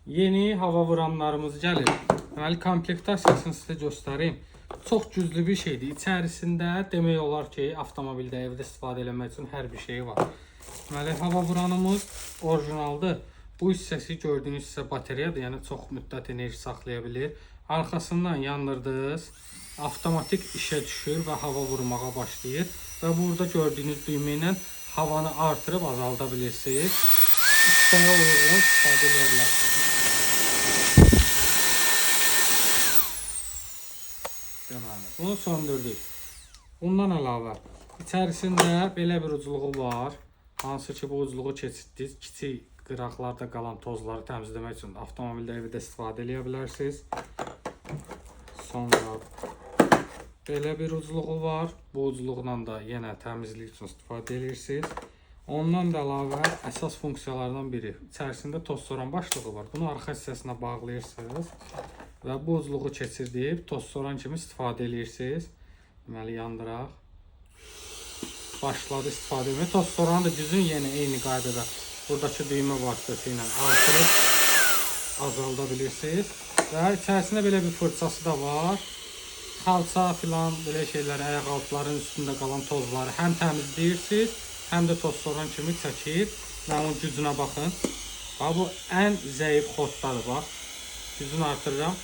Yeni hava vuranlarımız gəlir. Deməli, komplektasiyasını sizə göstəreyim. Çox güclü bir şeydir. İçərisində demək olar ki, avtomobildə, evdə istifadə etmək üçün hər bir şey var. Deməli, hava vuranımız orijinaldır. Bu hissəsi gördüyünüz hissə bateriyadır, yəni çox müddət enerji saxlaya bilir. Arxasından yandırdınız, avtomatik işə düşür və hava vurmağa başlayır. Və burada gördüyünüz düymə ilə havanı artırıb azalda bilirsiniz. İstəyə uyğun istifadə edə bilərsiniz. Deməli, bunu söndürdük. Bundan əlavə içərisində belə bir ucluğu var. Hansı ki, bu ucluğu keçirdiniz. Kiçik qıraqlarda qalan tozları təmizləmək üçün avtomobildə, evdə istifadə edə bilərsiniz. Sonra belə bir ucluğu var. Bu ucluqla da yenə təmizlik üçün istifadə edirsiniz. Ondan da əlavə əsas funksiyalardan biri. İçərisində toz soran başlığı var. Bunu arxa hissəsinə bağlayırsınız və bu ucluğu keçirdib toz soran kimi istifadə edirsiniz. Deməli, yandıraq. Başladı istifadə etməyə. Toz soranın da gücünü yenə eyni qaydada buradakı düymə vasitəsilə artırıb azalda bilirsiniz. Və içərisində belə bir fırçası da var. Xalça filan belə şeylər, ayaq altların üstündə qalan tozları həm təmizləyirsiniz, həm də toz soran kimi çəkir. Və onun gücünə baxın. Bax, bu ən zəif xoddadır, bax. Gücünü artırıram.